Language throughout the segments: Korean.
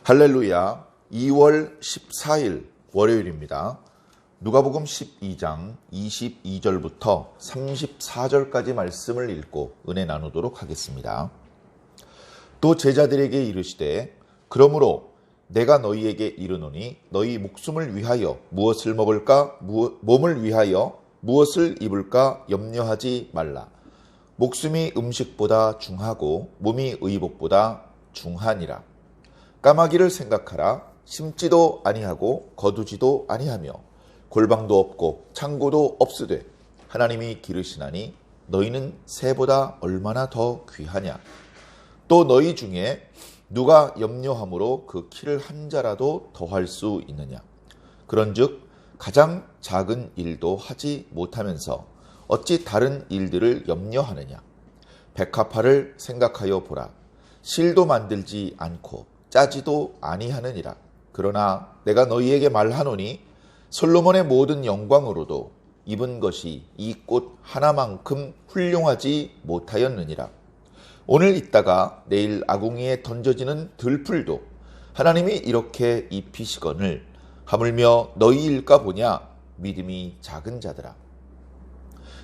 할렐루야. 2월 14일 월요일입니다. 누가복음 12장 22절부터 34절까지 말씀을 읽고 은혜 나누도록 하겠습니다. 또 제자들에게 이르시되 그러므로 내가 너희에게 이르노니 너희 목숨을 위하여 무엇을 먹을까 몸을 위하여 무엇을 입을까 염려하지 말라. 목숨이 음식보다 중하고 몸이 의복보다 중하니라. 까마귀를 생각하라. 심지도 아니하고 거두지도 아니하며 골방도 없고 창고도 없으되 하나님이 기르시나니 너희는 새보다 얼마나 더 귀하냐. 또 너희 중에 누가 염려함으로 그 키를 한 자라도 더할 수 있느냐. 그런즉 가장 작은 일도 하지 못하면서 어찌 다른 일들을 염려하느냐. 백합화를 생각하여 보라. 실도 만들지 않고 짜지도 아니하느니라. 그러나 내가 너희에게 말하노니 솔로몬의 모든 영광으로도 입은 것이 이 꽃 하나만큼 훌륭하지 못하였느니라. 오늘 있다가 내일 아궁이에 던져지는 들풀도 하나님이 이렇게 입히시거늘 하물며 너희일까 보냐. 믿음이 작은 자들아.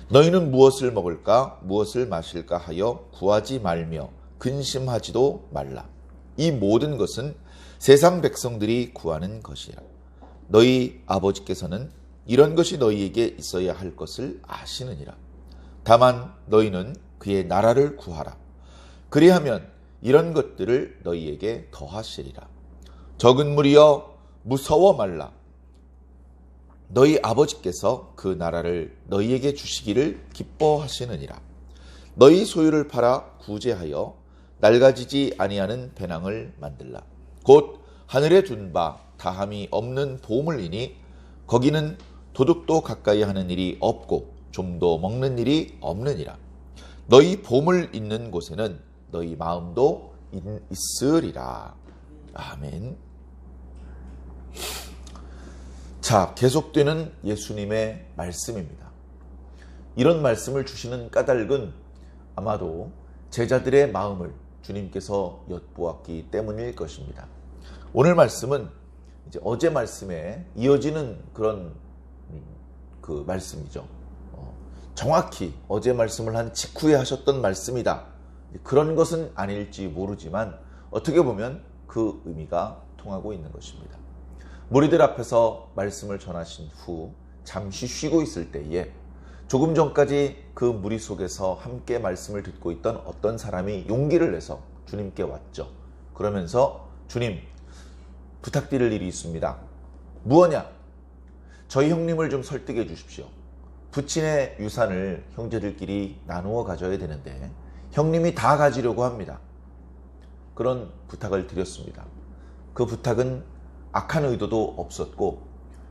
너희는 무엇을 먹을까 무엇을 마실까 하여 구하지 말며 근심하지도 말라. 이 모든 것은 세상 백성들이 구하는 것이라. 너희 아버지께서는 이런 것이 너희에게 있어야 할 것을 아시느니라. 다만 너희는 그의 나라를 구하라. 그리하면 이런 것들을 너희에게 더하시리라. 적은 무리여 무서워 말라. 너희 아버지께서 그 나라를 너희에게 주시기를 기뻐하시느니라. 너희 소유를 팔아 구제하여 낡아지지 아니하는 배낭을 만들라. 곧 하늘에 둔 바 다함이 없는 보물이니 거기는 도둑도 가까이 하는 일이 없고 좀도 먹는 일이 없느니라. 너희 보물 있는 곳에는 너희 마음도 있으리라. 아멘. 자, 계속되는 예수님의 말씀입니다. 이런 말씀을 주시는 까닭은 아마도 제자들의 마음을 주님께서 엿보았기 때문일 것입니다. 오늘 말씀은 이제 어제 말씀에 이어지는 그런 그 말씀이죠. 정확히 어제 말씀을 한 직후에 하셨던 말씀이다. 그런 것은 아닐지 모르지만 어떻게 보면 그 의미가 통하고 있는 것입니다. 무리들 앞에서 말씀을 전하신 후 잠시 쉬고 있을 때에 조금 전까지 그 무리 속에서 함께 말씀을 듣고 있던 어떤 사람이 용기를 내서 주님께 왔죠. 그러면서 주님, 부탁드릴 일이 있습니다. 무엇냐? 저희 형님을 좀 설득해 주십시오. 부친의 유산을 형제들끼리 나누어 가져야 되는데 형님이 다 가지려고 합니다. 그런 부탁을 드렸습니다. 그 부탁은 악한 의도도 없었고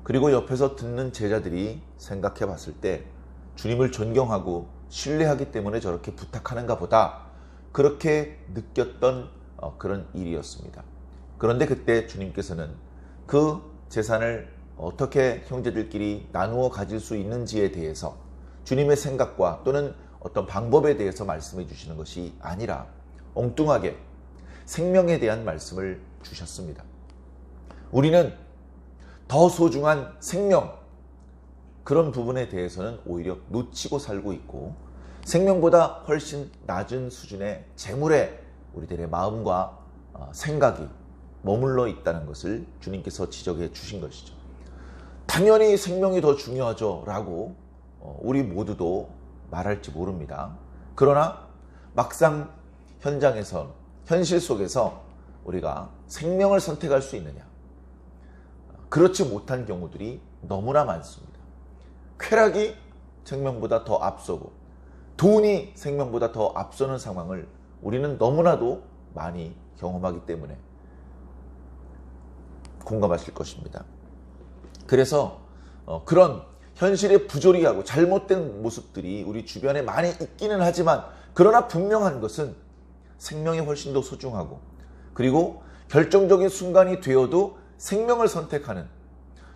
그리고 옆에서 듣는 제자들이 생각해 봤을 때 주님을 존경하고 신뢰하기 때문에 저렇게 부탁하는가 보다 그렇게 느꼈던 그런 일이었습니다. 그런데 그때 주님께서는 그 재산을 어떻게 형제들끼리 나누어 가질 수 있는지에 대해서 주님의 생각과 또는 어떤 방법에 대해서 말씀해 주시는 것이 아니라 엉뚱하게 생명에 대한 말씀을 주셨습니다. 우리는 더 소중한 생명, 그런 부분에 대해서는 오히려 놓치고 살고 있고 생명보다 훨씬 낮은 수준의 재물에 우리들의 마음과 생각이 머물러 있다는 것을 주님께서 지적해 주신 것이죠. 당연히 생명이 더 중요하죠 라고 우리 모두도 말할지 모릅니다. 그러나 막상 현장에서 현실 속에서 우리가 생명을 선택할 수 있느냐, 그렇지 못한 경우들이 너무나 많습니다. 쾌락이 생명보다 더 앞서고 돈이 생명보다 더 앞서는 상황을 우리는 너무나도 많이 경험하기 때문에 공감하실 것입니다. 그래서 그런 현실에 부조리하고 잘못된 모습들이 우리 주변에 많이 있기는 하지만 그러나 분명한 것은 생명이 훨씬 더 소중하고 그리고 결정적인 순간이 되어도 생명을 선택하는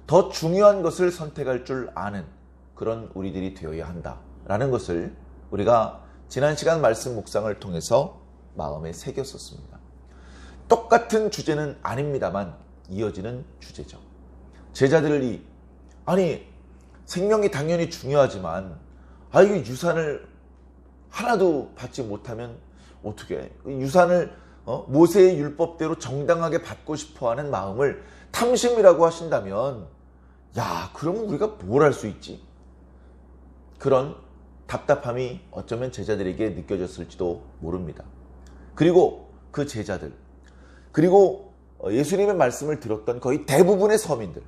더 중요한 것을 선택할 줄 아는 그런 우리들이 되어야 한다라는 것을 우리가 지난 시간 말씀 묵상을 통해서 마음에 새겼었습니다. 똑같은 주제는 아닙니다만 이어지는 주제죠. 제자들이 아니 생명이 당연히 중요하지만 이거 유산을 하나도 받지 못하면 어떻게 유산을 모세의 율법대로 정당하게 받고 싶어하는 마음을 탐심이라고 하신다면 그러면 우리가 뭘 할 수 있지? 그런 답답함이 어쩌면 제자들에게 느껴졌을지도 모릅니다. 그리고 그 제자들, 그리고 예수님의 말씀을 들었던 거의 대부분의 서민들,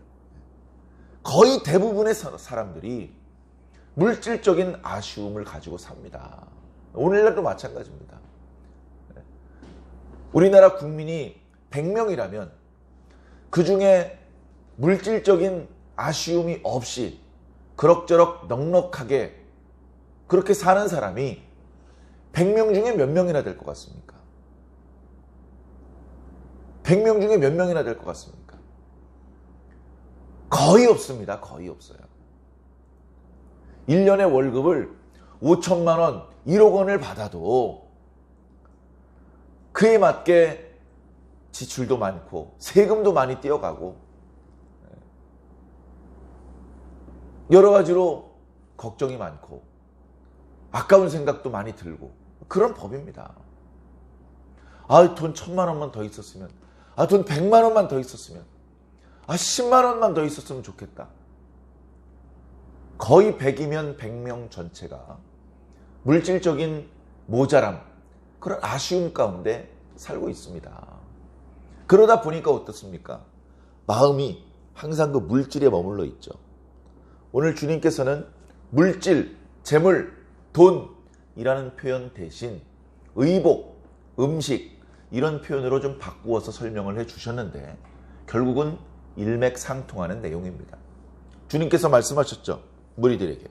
거의 대부분의 사람들이 물질적인 아쉬움을 가지고 삽니다. 오늘날도 마찬가지입니다. 우리나라 국민이 100명이라면 그 중에 물질적인 아쉬움이 없이 그럭저럭 넉넉하게 그렇게 사는 사람이 100명 중에 몇 명이나 될 것 같습니까? 100명 중에 몇 명이나 될 것 같습니까? 거의 없습니다. 거의 없어요. 1년에 월급을 5천만 원, 1억 원을 받아도 그에 맞게 지출도 많고 세금도 많이 떼어가고 여러 가지로 걱정이 많고 아까운 생각도 많이 들고 그런 법입니다. 돈 1,000만 원만 더 있었으면, 돈 100만 원만 더 있었으면, 10만 원만 더 있었으면 좋겠다. 거의 100이면 100명 전체가 물질적인 모자람, 그런 아쉬움 가운데 살고 있습니다. 그러다 보니까 어떻습니까? 마음이 항상 그 물질에 머물러 있죠. 오늘 주님께서는 물질, 재물, 돈이라는 표현 대신 의복, 음식 이런 표현으로 좀 바꾸어서 설명을 해주셨는데 결국은 일맥상통하는 내용입니다. 주님께서 말씀하셨죠. 무리들에게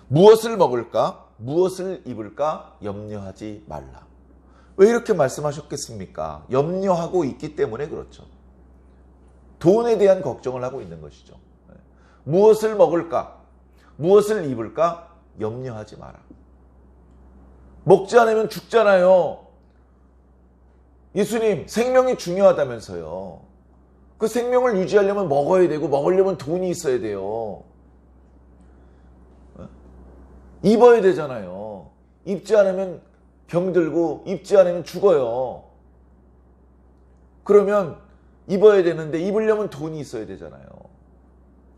무엇을 먹을까, 무엇을 입을까 염려하지 말라. 왜 이렇게 말씀하셨겠습니까? 염려하고 있기 때문에 그렇죠. 돈에 대한 걱정을 하고 있는 것이죠. 무엇을 먹을까, 무엇을 입을까 염려하지 마라. 먹지 않으면 죽잖아요. 예수님, 생명이 중요하다면서요. 그 생명을 유지하려면 먹어야 되고 먹으려면 돈이 있어야 돼요. 입어야 되잖아요. 입지 않으면 병들고 입지 않으면 죽어요. 그러면 입어야 되는데 입으려면 돈이 있어야 되잖아요.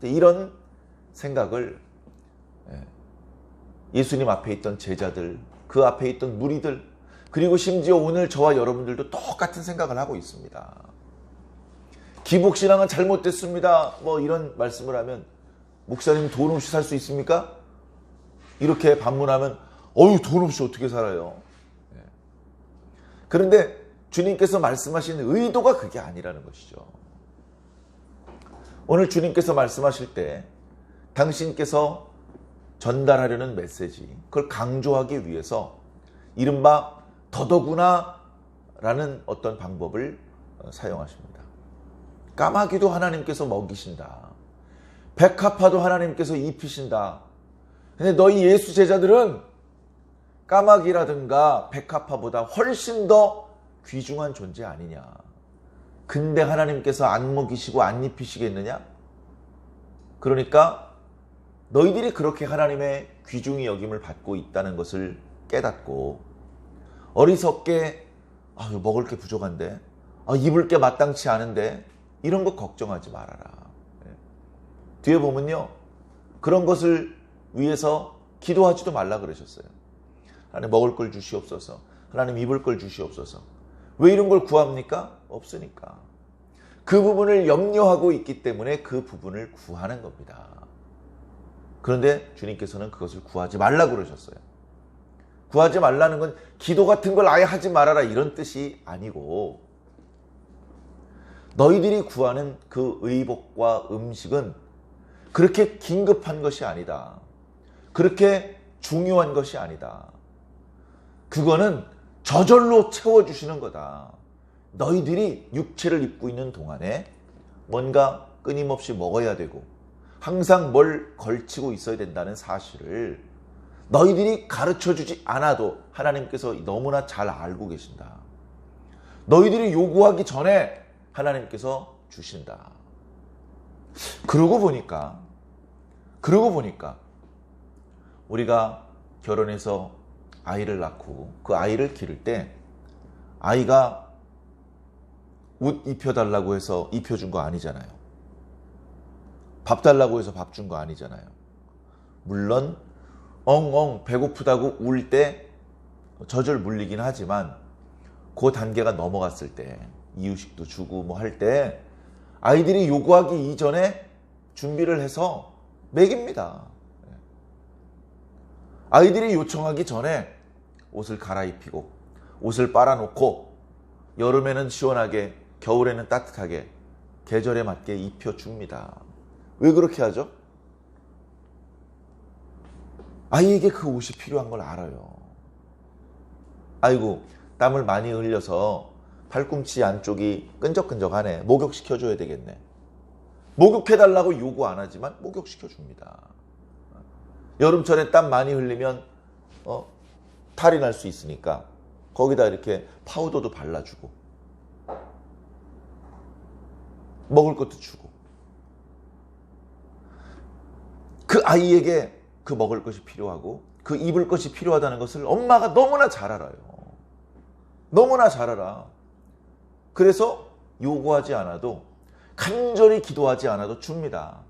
이런 생각을 예수님 앞에 있던 제자들, 그 앞에 있던 무리들, 그리고 심지어 오늘 저와 여러분들도 똑같은 생각을 하고 있습니다. 기복신앙은 잘못됐습니다. 이런 말씀을 하면 목사님 돈 없이 살 수 있습니까? 이렇게 반문하면 돈 없이 어떻게 살아요? 그런데 주님께서 말씀하신 의도가 그게 아니라는 것이죠. 오늘 주님께서 말씀하실 때 당신께서 전달하려는 메시지, 그걸 강조하기 위해서 이른바 더더구나 라는 어떤 방법을 사용하십니다. 까마귀도 하나님께서 먹이신다. 백합화도 하나님께서 입히신다. 근데 너희 예수 제자들은 까마귀라든가 백합화보다 훨씬 더 귀중한 존재 아니냐. 근데 하나님께서 안 먹이시고 안 입히시겠느냐? 그러니까 너희들이 그렇게 하나님의 귀중히 여김을 받고 있다는 것을 깨닫고 어리석게 먹을 게 부족한데, 입을 게 마땅치 않은데 이런 거 걱정하지 말아라. 뒤에 보면요, 그런 것을 위해서 기도하지도 말라 그러셨어요. 하나님 먹을 걸 주시옵소서. 하나님 입을 걸 주시옵소서. 왜 이런 걸 구합니까? 없으니까. 그 부분을 염려하고 있기 때문에 그 부분을 구하는 겁니다. 그런데 주님께서는 그것을 구하지 말라 그러셨어요. 구하지 말라는 건 기도 같은 걸 아예 하지 말아라 이런 뜻이 아니고, 너희들이 구하는 그 의복과 음식은 그렇게 긴급한 것이 아니다. 그렇게 중요한 것이 아니다. 그거는 저절로 채워주시는 거다. 너희들이 육체를 입고 있는 동안에 뭔가 끊임없이 먹어야 되고 항상 뭘 걸치고 있어야 된다는 사실을 너희들이 가르쳐주지 않아도 하나님께서 너무나 잘 알고 계신다. 너희들이 요구하기 전에 하나님께서 주신다. 그러고 보니까 우리가 결혼해서 아이를 낳고 그 아이를 기를 때 아이가 옷 입혀달라고 해서 입혀준 거 아니잖아요. 밥 달라고 해서 밥 준 거 아니잖아요. 물론 엉엉 배고프다고 울 때 젖을 물리긴 하지만 그 단계가 넘어갔을 때 이유식도 주고 뭐 할 때 아이들이 요구하기 이전에 준비를 해서 먹입니다. 아이들이 요청하기 전에 옷을 갈아입히고 옷을 빨아놓고 여름에는 시원하게 겨울에는 따뜻하게 계절에 맞게 입혀줍니다. 왜 그렇게 하죠? 아이에게 그 옷이 필요한 걸 알아요. 아이고 땀을 많이 흘려서 팔꿈치 안쪽이 끈적끈적하네. 목욕시켜줘야 되겠네. 목욕해달라고 요구 안 하지만 목욕시켜줍니다. 여름철에 땀 많이 흘리면 탈이 날 수 있으니까 거기다 이렇게 파우더도 발라주고 먹을 것도 주고 그 아이에게 그 먹을 것이 필요하고 그 입을 것이 필요하다는 것을 엄마가 너무나 잘 알아요. 너무나 잘 알아. 그래서 요구하지 않아도 간절히 기도하지 않아도 줍니다.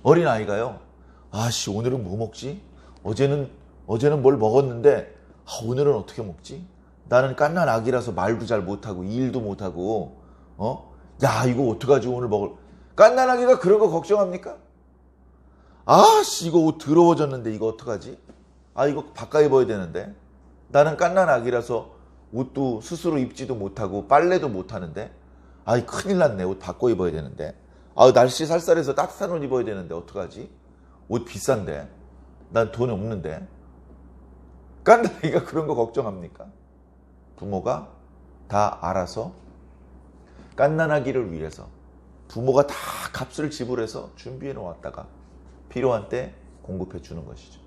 어린아이가요. 아씨 오늘은 뭐 먹지? 어제는 뭘 먹었는데 오늘은 어떻게 먹지? 나는 갓난 아기라서 말도 잘 못하고 일도 못하고 야 이거 어떡하지 오늘 먹을 갓난 아기가 그런 거 걱정합니까? 아씨 이거 옷 더러워졌는데 이거 어떡하지? 아 이거 바꿔 입어야 되는데 나는 갓난 아기라서 옷도 스스로 입지도 못하고 빨래도 못하는데 아이 큰일 났네 옷 바꿔 입어야 되는데 아 날씨 쌀쌀해서 따뜻한 옷 입어야 되는데 어떡하지? 옷 비싼데 난 돈 없는데 갓난 아기가 그런 거 걱정합니까? 부모가 다 알아서 갓난 아기를 위해서 부모가 다 값을 지불해서 준비해 놓았다가 필요한 때 공급해 주는 것이죠.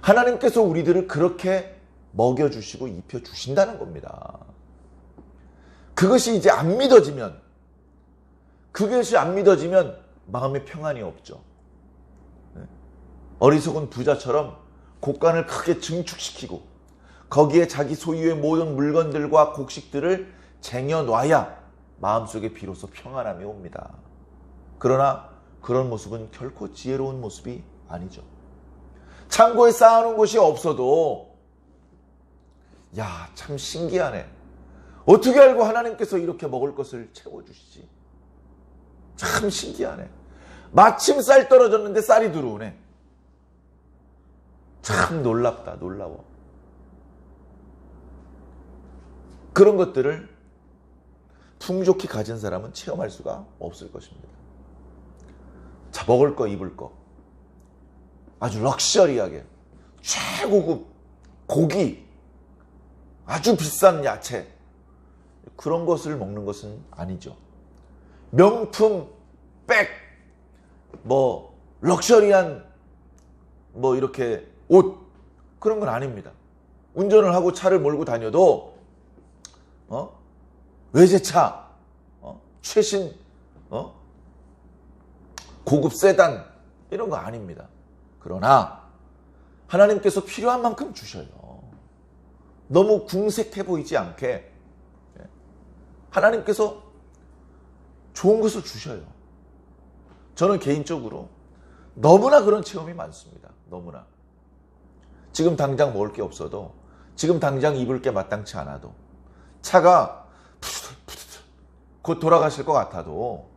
하나님께서 우리들을 그렇게 먹여주시고 입혀주신다는 겁니다. 그것이 이제 안 믿어지면 마음에 평안이 없죠. 어리석은 부자처럼 곡간을 크게 증축시키고 거기에 자기 소유의 모든 물건들과 곡식들을 쟁여놔야 마음속에 비로소 평안함이 옵니다. 그러나 그런 모습은 결코 지혜로운 모습이 아니죠. 창고에 쌓아놓은 것이 없어도 야, 참 신기하네. 어떻게 알고 하나님께서 이렇게 먹을 것을 채워주시지? 참 신기하네. 마침 쌀 떨어졌는데 쌀이 들어오네. 참 놀랍다, 놀라워. 그런 것들을 풍족히 가진 사람은 체험할 수가 없을 것입니다. 자, 먹을 거, 입을 거. 아주 럭셔리하게, 최고급 고기, 아주 비싼 야채. 그런 것을 먹는 것은 아니죠. 명품, 백, 럭셔리한, 이렇게 옷. 그런 건 아닙니다. 운전을 하고 차를 몰고 다녀도, 외제차, 최신, 고급 세단, 이런 거 아닙니다. 그러나, 하나님께서 필요한 만큼 주셔요. 너무 궁색해 보이지 않게, 하나님께서 좋은 것을 주셔요. 저는 개인적으로 너무나 그런 체험이 많습니다. 너무나. 지금 당장 먹을 게 없어도, 지금 당장 입을 게 마땅치 않아도, 차가 푸드푸드 곧 돌아가실 것 같아도,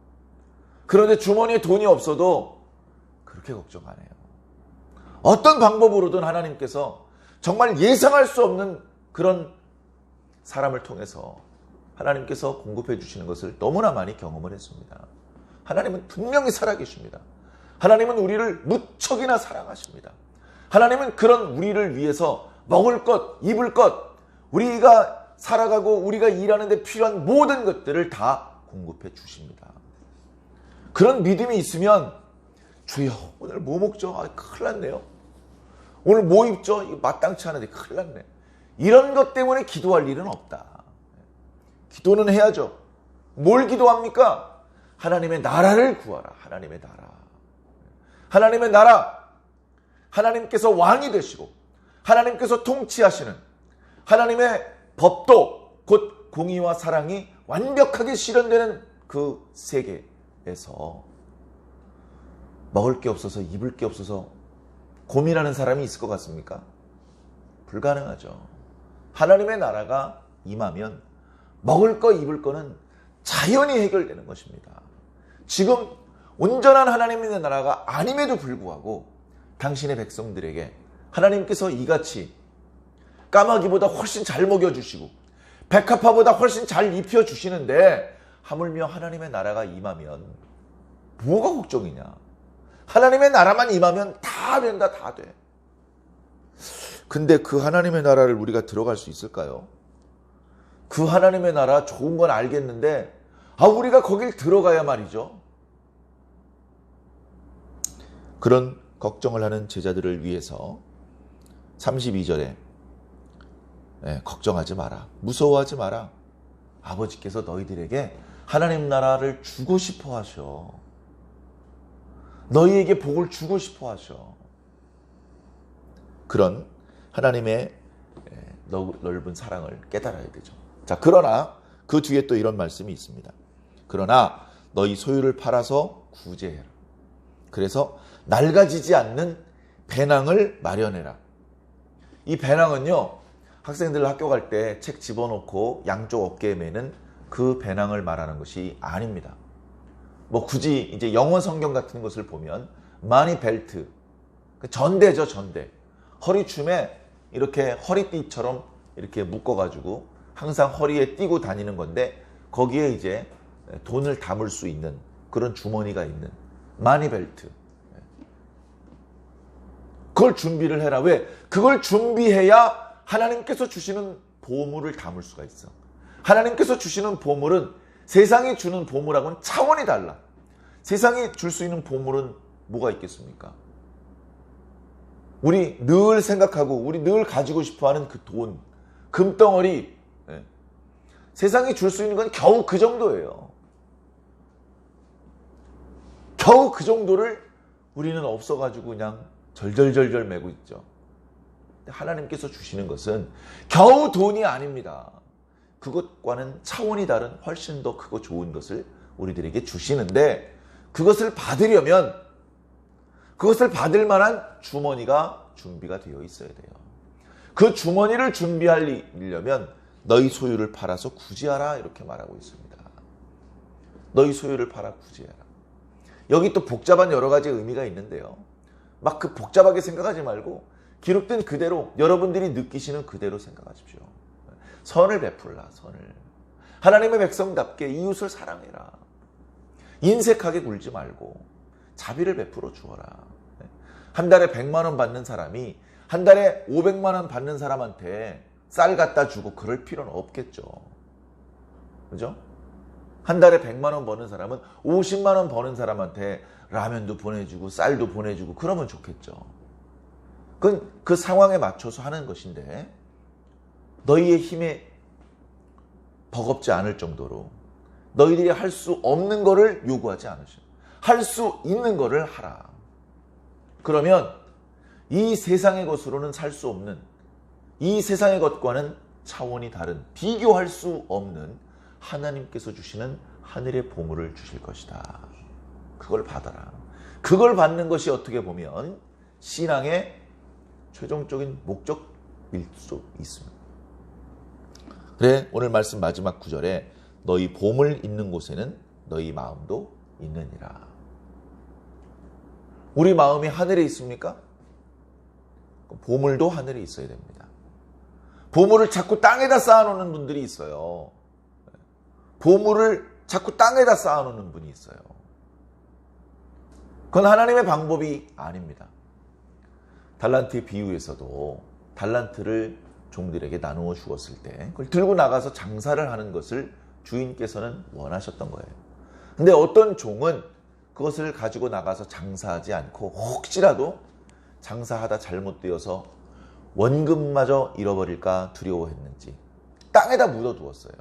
그런데 주머니에 돈이 없어도 그렇게 걱정 안 해요. 어떤 방법으로든 하나님께서 정말 예상할 수 없는 그런 사람을 통해서 하나님께서 공급해 주시는 것을 너무나 많이 경험을 했습니다. 하나님은 분명히 살아계십니다. 하나님은 우리를 무척이나 사랑하십니다. 하나님은 그런 우리를 위해서 먹을 것, 입을 것, 우리가 살아가고 우리가 일하는 데 필요한 모든 것들을 다 공급해 주십니다. 그런 믿음이 있으면 주여 오늘 뭐 먹죠? 큰일 났네요. 오늘 뭐 입죠? 이거 마땅치 않은데 큰일 났네. 이런 것 때문에 기도할 일은 없다. 기도는 해야죠. 뭘 기도합니까? 하나님의 나라를 구하라. 하나님의 나라. 하나님의 나라. 하나님께서 왕이 되시고 하나님께서 통치하시는 하나님의 법도 곧 공의와 사랑이 완벽하게 실현되는 그 세계에서 먹을 게 없어서 입을 게 없어서 고민하는 사람이 있을 것 같습니까? 불가능하죠. 하나님의 나라가 임하면 먹을 거 입을 거는 자연히 해결되는 것입니다. 지금 온전한 하나님의 나라가 아님에도 불구하고 당신의 백성들에게 하나님께서 이같이 까마귀보다 훨씬 잘 먹여주시고 백합화보다 훨씬 잘 입혀주시는데 하물며 하나님의 나라가 임하면 뭐가 걱정이냐? 하나님의 나라만 임하면 다 된다, 다 돼. 근데 그 하나님의 나라를 우리가 들어갈 수 있을까요? 그 하나님의 나라 좋은 건 알겠는데 우리가 거길 들어가야 말이죠. 그런 걱정을 하는 제자들을 위해서 32절에 걱정하지 마라. 무서워하지 마라. 아버지께서 너희들에게 하나님 나라를 주고 싶어 하셔. 너희에게 복을 주고 싶어 하셔. 그런 하나님의 넓은 사랑을 깨달아야 되죠. 자, 그러나 그 뒤에 또 이런 말씀이 있습니다. 그러나 너희 소유를 팔아서 구제해라. 그래서 낡아지지 않는 배낭을 마련해라. 이 배낭은요, 학생들 학교 갈 때 책 집어넣고 양쪽 어깨에 매는 그 배낭을 말하는 것이 아닙니다. 뭐 굳이 이제 영어 성경 같은 것을 보면 마니 벨트, 전대죠, 전대. 허리춤에 이렇게 허리띠처럼 이렇게 묶어가지고 항상 허리에 띠고 다니는 건데 거기에 이제 돈을 담을 수 있는 그런 주머니가 있는 마니 벨트. 그걸 준비를 해라. 왜? 그걸 준비해야 하나님께서 주시는 보물을 담을 수가 있어. 하나님께서 주시는 보물은 세상이 주는 보물하고는 차원이 달라. 세상이 줄 수 있는 보물은 뭐가 있겠습니까? 우리 늘 생각하고 우리 늘 가지고 싶어하는 그 돈, 금덩어리, 세상이 줄 수 있는 건 겨우 그 정도예요. 겨우 그 정도를 우리는 없어가지고 그냥 절절절절 매고 있죠. 하나님께서 주시는 것은 겨우 돈이 아닙니다. 그것과는 차원이 다른 훨씬 더 크고 좋은 것을 우리들에게 주시는데 그것을 받으려면 그것을 받을 만한 주머니가 준비가 되어 있어야 돼요. 그 주머니를 준비하려면 너희 소유를 팔아서 구제하라 이렇게 말하고 있습니다. 너희 소유를 팔아 구제하라. 여기 또 복잡한 여러 가지 의미가 있는데요. 막 그 복잡하게 생각하지 말고 기록된 그대로 여러분들이 느끼시는 그대로 생각하십시오. 선을 베풀라, 선을. 하나님의 백성답게 이웃을 사랑해라. 인색하게 굴지 말고 자비를 베풀어 주어라. 한 달에 100만 원 받는 사람이 한 달에 500만 원 받는 사람한테 쌀 갖다 주고 그럴 필요는 없겠죠. 그죠? 한 달에 100만 원 버는 사람은 50만 원 버는 사람한테 라면도 보내주고 쌀도 보내주고 그러면 좋겠죠. 그건 그 상황에 맞춰서 하는 것인데 너희의 힘에 버겁지 않을 정도로 너희들이 할 수 없는 거를 요구하지 않으시오. 할 수 있는 거를 하라. 그러면 이 세상의 것으로는 살 수 없는 이 세상의 것과는 차원이 다른 비교할 수 없는 하나님께서 주시는 하늘의 보물을 주실 것이다. 그걸 받아라. 그걸 받는 것이 어떻게 보면 신앙의 최종적인 목적일 수 있습니다. 그래, 오늘 말씀 마지막 구절에 너희 보물 있는 곳에는 너희 마음도 있느니라. 우리 마음이 하늘에 있습니까? 보물도 하늘에 있어야 됩니다. 보물을 자꾸 땅에다 쌓아놓는 분들이 있어요. 보물을 자꾸 땅에다 쌓아놓는 분이 있어요. 그건 하나님의 방법이 아닙니다. 달란트의 비유에서도 달란트를 종들에게 나누어 주었을 때 그걸 들고 나가서 장사를 하는 것을 주인께서는 원하셨던 거예요. 근데 어떤 종은 그것을 가지고 나가서 장사하지 않고 혹시라도 장사하다 잘못되어서 원금마저 잃어버릴까 두려워했는지 땅에다 묻어두었어요.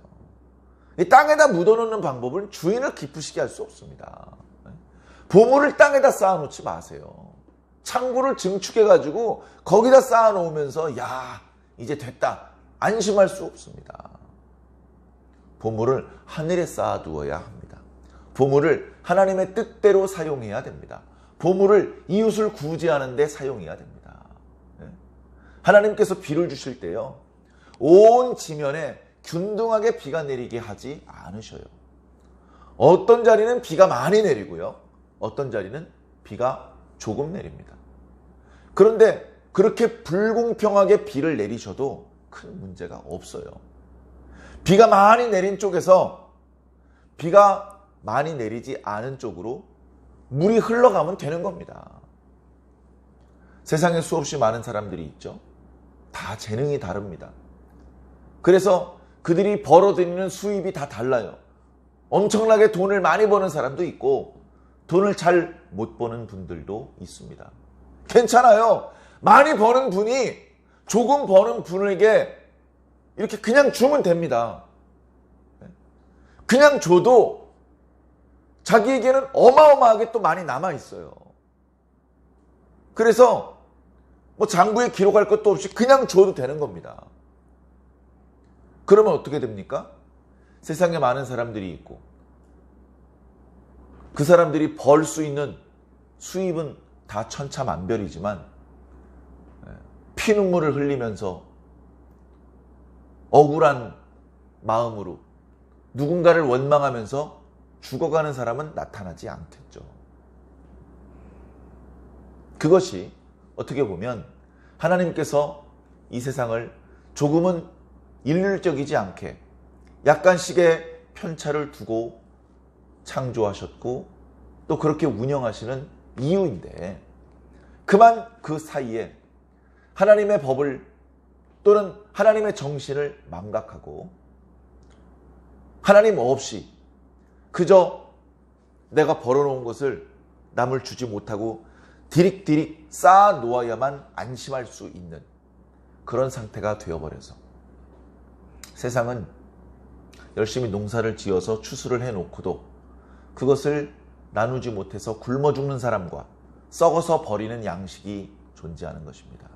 이 땅에다 묻어놓는 방법은 주인을 기쁘시게 할 수 없습니다. 보물을 땅에다 쌓아놓지 마세요. 창고를 증축해가지고 거기다 쌓아놓으면서 야 이제 됐다 안심할 수 없습니다. 보물을 하늘에 쌓아두어야 합니다. 보물을 하나님의 뜻대로 사용해야 됩니다. 보물을 이웃을 구제하는 데 사용해야 됩니다. 하나님께서 비를 주실 때요, 온 지면에 균등하게 비가 내리게 하지 않으셔요. 어떤 자리는 비가 많이 내리고요, 어떤 자리는 비가 조금 내립니다. 그런데 그렇게 불공평하게 비를 내리셔도 큰 문제가 없어요. 비가 많이 내린 쪽에서 비가 많이 내리지 않은 쪽으로 물이 흘러가면 되는 겁니다. 세상에 수없이 많은 사람들이 있죠. 다 재능이 다릅니다. 그래서 그들이 벌어들이는 수입이 다 달라요. 엄청나게 돈을 많이 버는 사람도 있고 돈을 잘 못 버는 분들도 있습니다. 괜찮아요. 많이 버는 분이 조금 버는 분에게 이렇게 그냥 주면 됩니다. 그냥 줘도 자기에게는 어마어마하게 또 많이 남아 있어요. 그래서 뭐 장부에 기록할 것도 없이 그냥 줘도 되는 겁니다. 그러면 어떻게 됩니까? 세상에 많은 사람들이 있고 그 사람들이 벌 수 있는 수입은 다 천차만별이지만 피눈물을 흘리면서 억울한 마음으로 누군가를 원망하면서 죽어가는 사람은 나타나지 않겠죠. 그것이 어떻게 보면 하나님께서 이 세상을 조금은 일률적이지 않게 약간씩의 편차를 두고 창조하셨고 또 그렇게 운영하시는 이유인데, 그만 그 사이에 하나님의 법을 또는 하나님의 정신을 망각하고 하나님 없이 그저 내가 벌어놓은 것을 남을 주지 못하고 디릭디릭 쌓아 놓아야만 안심할 수 있는 그런 상태가 되어버려서 세상은 열심히 농사를 지어서 추수를 해놓고도 그것을 나누지 못해서 굶어 죽는 사람과 썩어서 버리는 양식이 존재하는 것입니다.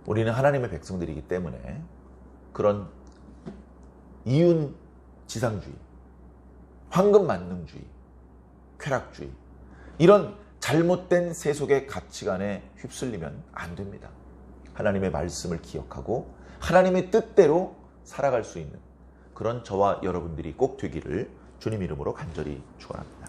우리는 하나님의 백성들이기 때문에 그런 이윤지상주의, 황금만능주의, 쾌락주의, 이런 잘못된 세속의 가치관에 휩쓸리면 안 됩니다. 하나님의 말씀을 기억하고 하나님의 뜻대로 살아갈 수 있는 그런 저와 여러분들이 꼭 되기를 주님 이름으로 간절히 축원합니다.